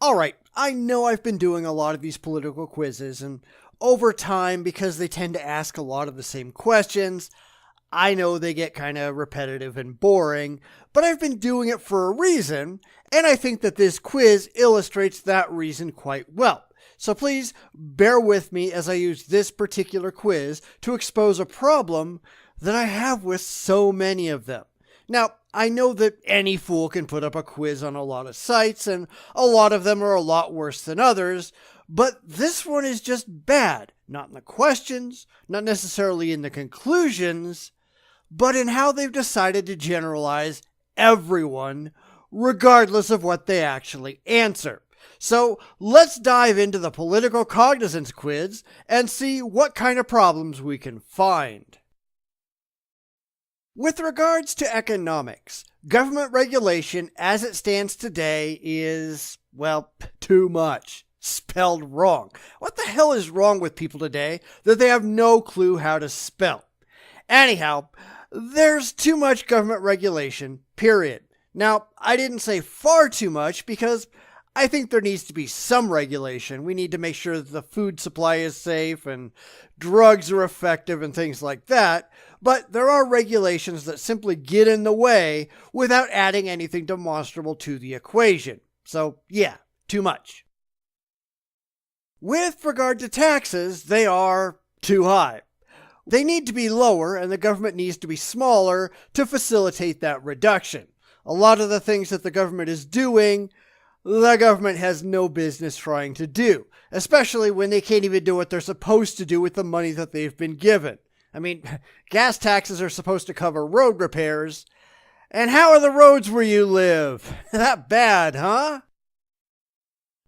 Alright, I know I've been doing a lot of these political quizzes, and over time, because they tend to ask a lot of the same questions, I know they get kind of repetitive and boring, but I've been doing it for a reason, and I think that this quiz illustrates that reason quite well. So please bear with me as I use this particular quiz to expose a problem that I have with so many of them. Now, I know that any fool can put up a quiz on a lot of sites, and a lot of them are a lot worse than others, but this one is just bad. Not in the questions, not necessarily in the conclusions, but in how they've decided to generalize everyone, regardless of what they actually answer. So let's dive into the political cognizance quiz and see what kind of problems we can find. With regards to economics, government regulation as it stands today is, well, too much. Spelled wrong. What the hell is wrong with people today that they have no clue how to spell? Anyhow, there's too much government regulation, period. Now, I didn't say far too much because I think there needs to be some regulation. We need to make sure that the food supply is safe and drugs are effective and things like that. But there are regulations that simply get in the way without adding anything demonstrable to the equation. So yeah, too much. With regard to taxes, they are too high. They need to be lower, and the government needs to be smaller to facilitate that reduction. A lot of the things that the government is doing, the government has no business trying to do, especially when they can't even do what they're supposed to do with the money that they've been given. I mean, gas taxes are supposed to cover road repairs, and how are the roads where you live? That bad, huh?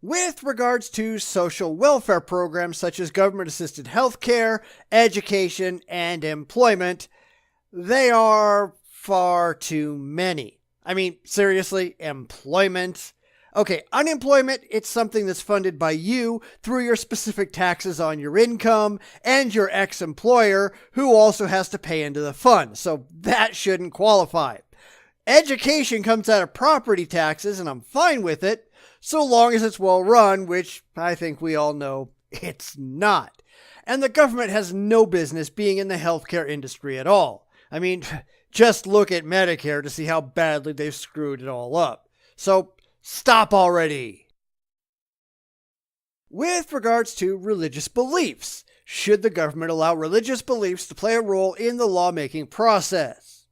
With regards to social welfare programs such as government-assisted healthcare, education, and employment, they are far too many. I mean, seriously, employment? Okay, unemployment, it's something that's funded by you through your specific taxes on your income and your ex-employer who also has to pay into the fund, so that shouldn't qualify. Education comes out of property taxes, and I'm fine with it, so long as it's well run, which I think we all know it's not. And the government has no business being in the healthcare industry at all. I mean, just look at Medicare to see how badly they've screwed it all up. So, stop already! With regards to religious beliefs, should the government allow religious beliefs to play a role in the lawmaking process?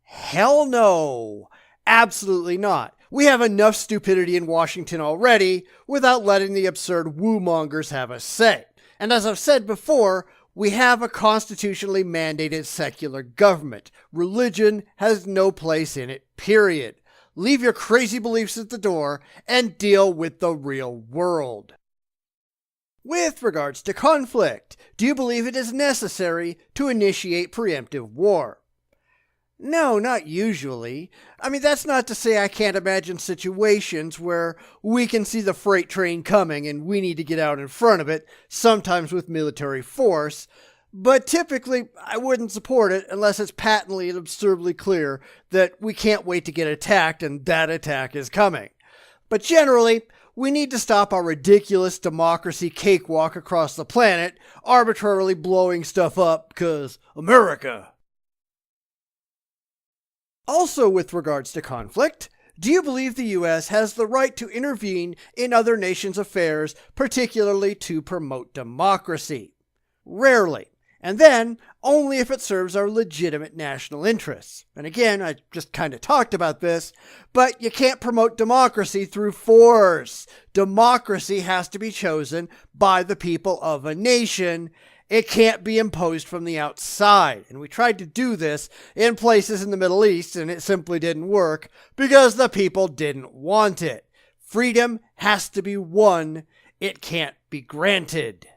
Hell no! Absolutely not. We have enough stupidity in Washington already without letting the absurd woo-mongers have a say. And as I've said before, we have a constitutionally mandated secular government. Religion has no place in it, period. Leave your crazy beliefs at the door and deal with the real world. With regards to conflict, do you believe it is necessary to initiate preemptive war? No, not usually. I mean, that's not to say I can't imagine situations where we can see the freight train coming and we need to get out in front of it, sometimes with military force, but typically I wouldn't support it unless it's patently and absurdly clear that we can't wait to get attacked and that attack is coming. But generally, we need to stop our ridiculous democracy cakewalk across the planet, arbitrarily blowing stuff up because America. Also with regards to conflict, do you believe the U.S. has the right to intervene in other nations' affairs, particularly to promote democracy? Rarely. And then, only if it serves our legitimate national interests. And again, I just kind of talked about this, but you can't promote democracy through force. Democracy has to be chosen by the people of a nation. It can't be imposed from the outside. And we tried to do this in places in the Middle East, and it simply didn't work because the people didn't want it. Freedom has to be won. It can't be granted.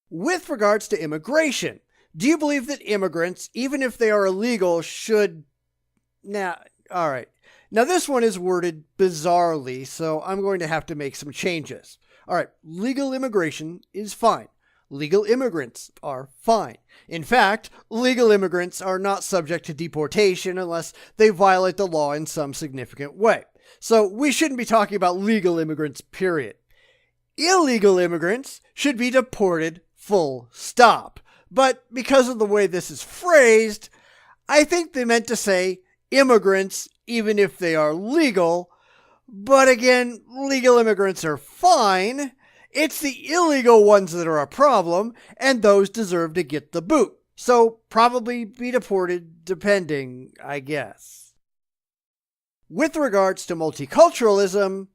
With regards to immigration, do you believe that immigrants, even if they are illegal, should... Alright. Now this one is worded bizarrely, so I'm going to have to make some changes. Alright, legal immigration is fine. Legal immigrants are fine. In fact, legal immigrants are not subject to deportation unless they violate the law in some significant way. So we shouldn't be talking about legal immigrants, period. Illegal immigrants should be deported, full stop. But because of the way this is phrased, I think they meant to say immigrants, even if they are legal. But again, legal immigrants are fine. It's the illegal ones that are a problem, and those deserve to get the boot. So probably be deported, depending, I guess. With regards to multiculturalism,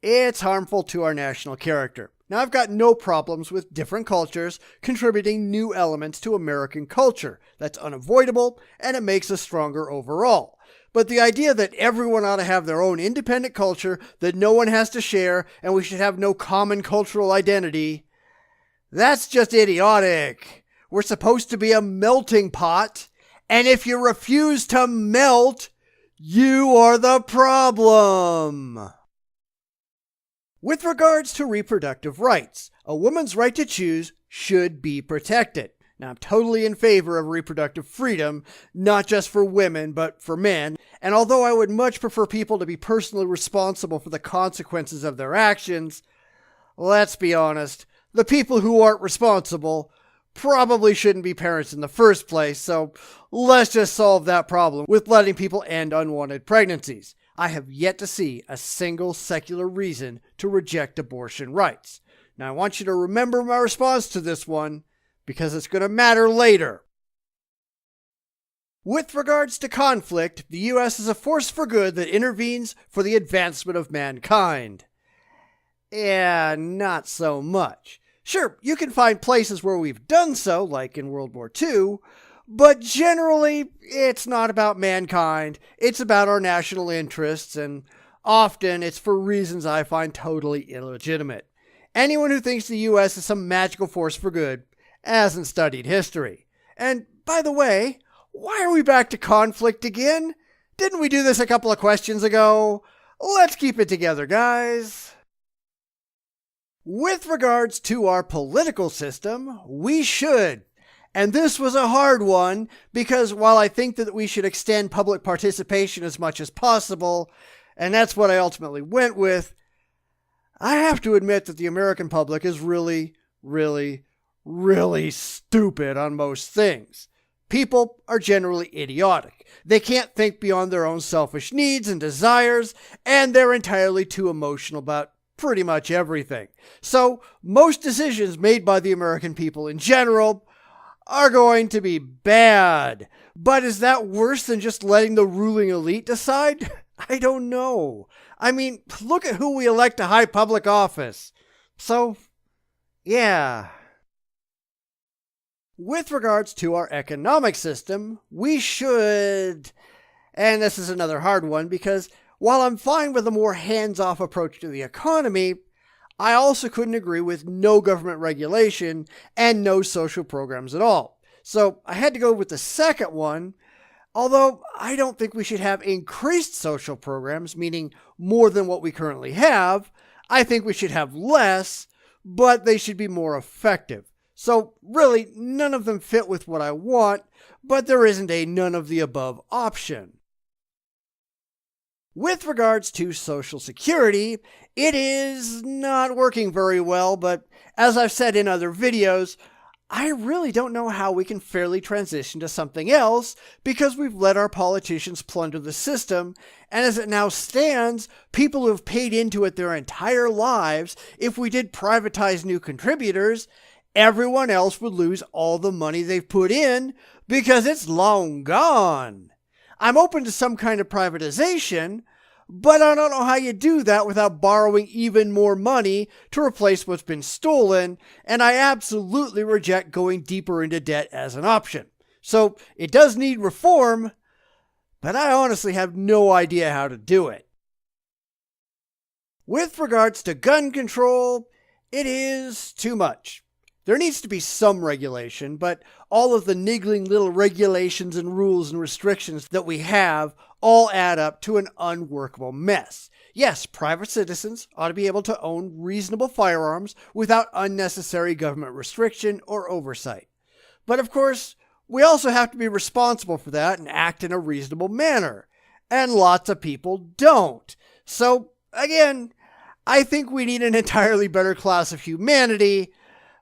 it's harmful to our national character. Now, I've got no problems with different cultures contributing new elements to American culture. That's unavoidable, and it makes us stronger overall. But the idea that everyone ought to have their own independent culture that no one has to share and we should have no common cultural identity, that's just idiotic. We're supposed to be a melting pot, and if you refuse to melt, you are the problem. With regards to reproductive rights, a woman's right to choose should be protected. Now, I'm totally in favor of reproductive freedom, not just for women, but for men. And although I would much prefer people to be personally responsible for the consequences of their actions, let's be honest, the people who aren't responsible probably shouldn't be parents in the first place, so let's just solve that problem with letting people end unwanted pregnancies. I have yet to see a single secular reason to reject abortion rights. Now, I want you to remember my response to this one, because it's going to matter later. With regards to conflict, the U.S. is a force for good that intervenes for the advancement of mankind. Yeah, not so much. Sure, you can find places where we've done so, like in World War II, but generally, it's not about mankind. It's about our national interests, and often it's for reasons I find totally illegitimate. Anyone who thinks the U.S. is some magical force for good hasn't studied history. And by the way, why are we back to conflict again? Didn't we do this a couple of questions ago? Let's keep it together, guys. With regards to our political system, we should. And this was a hard one because while I think that we should extend public participation as much as possible, and that's what I ultimately went with, I have to admit that the American public is really stupid on most things. People are generally idiotic. They can't think beyond their own selfish needs and desires, and they're entirely too emotional about pretty much everything. So most decisions made by the American people in general are going to be bad. But is that worse than just letting the ruling elite decide? I don't know. I mean, look at who we elect to high public office. So, yeah. With regards to our economic system, we should, and this is another hard one because while I'm fine with a more hands-off approach to the economy, I also couldn't agree with no government regulation and no social programs at all. So I had to go with the second one, although I don't think we should have increased social programs, meaning more than what we currently have. I think we should have less, but they should be more effective. So really, none of them fit with what I want, but there isn't a none of the above option. With regards to Social Security, it is not working very well, but as I've said in other videos, I really don't know how we can fairly transition to something else because we've let our politicians plunder the system, and as it now stands, people who have paid into it their entire lives, if we did privatize new contributors, everyone else would lose all the money they've put in because it's long gone. I'm open to some kind of privatization, but I don't know how you do that without borrowing even more money to replace what's been stolen, and I absolutely reject going deeper into debt as an option. So it does need reform, but I honestly have no idea how to do it. With regards to gun control, it is too much. There needs to be some regulation, but all of the niggling little regulations and rules and restrictions that we have all add up to an unworkable mess. Yes, private citizens ought to be able to own reasonable firearms without unnecessary government restriction or oversight. But of course, we also have to be responsible for that and act in a reasonable manner. And lots of people don't. So, again, I think we need an entirely better class of humanity,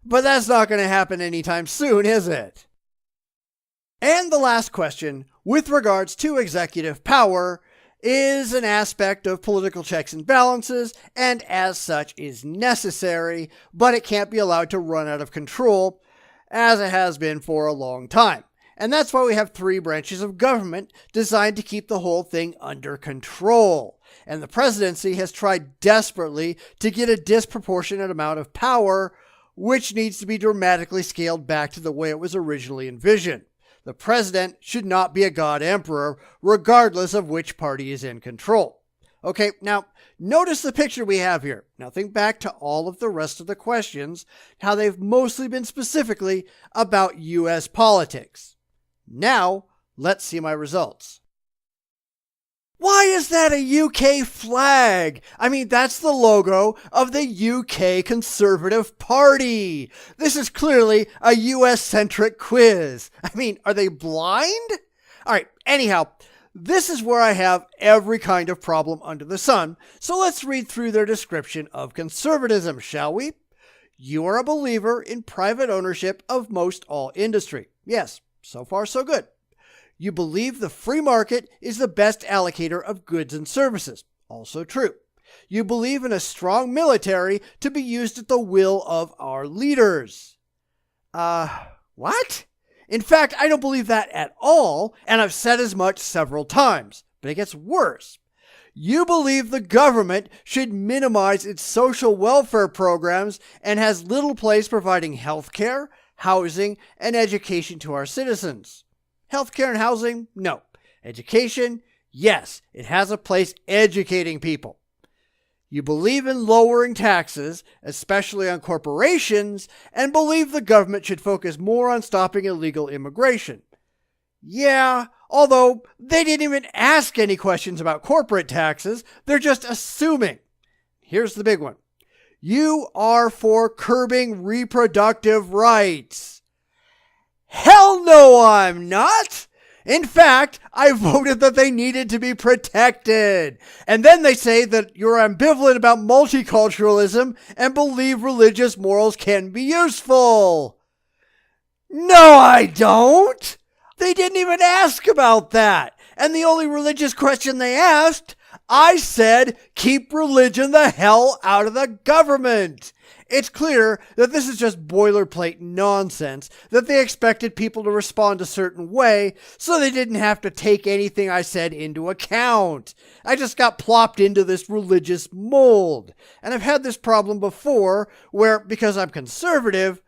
but that's not going to happen anytime soon, is it? And the last question, with regards to executive power, is an aspect of political checks and balances, and as such is necessary, but it can't be allowed to run out of control, as it has been for a long time. And that's why we have 3 branches of government designed to keep the whole thing under control. And the presidency has tried desperately to get a disproportionate amount of power, which needs to be dramatically scaled back to the way it was originally envisioned. The president should not be a god emperor, regardless of which party is in control. Okay, now notice the picture we have here. Now think back to all of the rest of the questions, how they've mostly been specifically about US politics. Now, let's see my results. Why is that a UK flag? I mean, that's the logo of the UK Conservative Party. This is clearly a US-centric quiz. I mean, are they blind? All right, anyhow, this is where I have every kind of problem under the sun. So let's read through their description of conservatism, shall we? You are a believer in private ownership of most all industry. Yes, so far so good. You believe the free market is the best allocator of goods and services. Also true. You believe in a strong military to be used at the will of our leaders. What? In fact, I don't believe that at all, and I've said as much several times. But it gets worse. You believe the government should minimize its social welfare programs and has little place providing health care, housing, and education to our citizens. Healthcare and housing? No. Education? Yes, it has a place educating people. You believe in lowering taxes, especially on corporations, and believe the government should focus more on stopping illegal immigration. Yeah, although they didn't even ask any questions about corporate taxes, they're just assuming. Here's the big one. You are for curbing reproductive rights. Hell no, I'm not. In fact, I voted that they needed to be protected. And then they say that you're ambivalent about multiculturalism and believe religious morals can be useful. No, I don't. They didn't even ask about that. And the only religious question they asked, I said, keep religion the hell out of the government. It's clear that this is just boilerplate nonsense, that they expected people to respond a certain way, so they didn't have to take anything I said into account. I just got plopped into this religious mold. And I've had this problem before, where, because I'm conservative,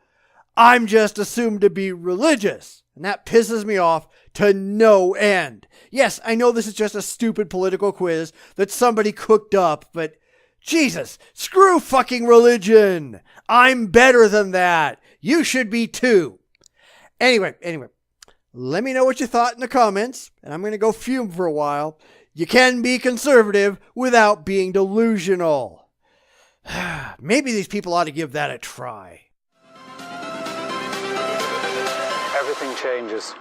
I'm just assumed to be religious. And that pisses me off to no end. Yes, I know this is just a stupid political quiz that somebody cooked up, but Jesus, screw fucking religion. I'm better than that. You should be too. Anyway, let me know what you thought in the comments, and I'm going to go fume for a while. You can be conservative without being delusional. Maybe these people ought to give that a try. Everything changes.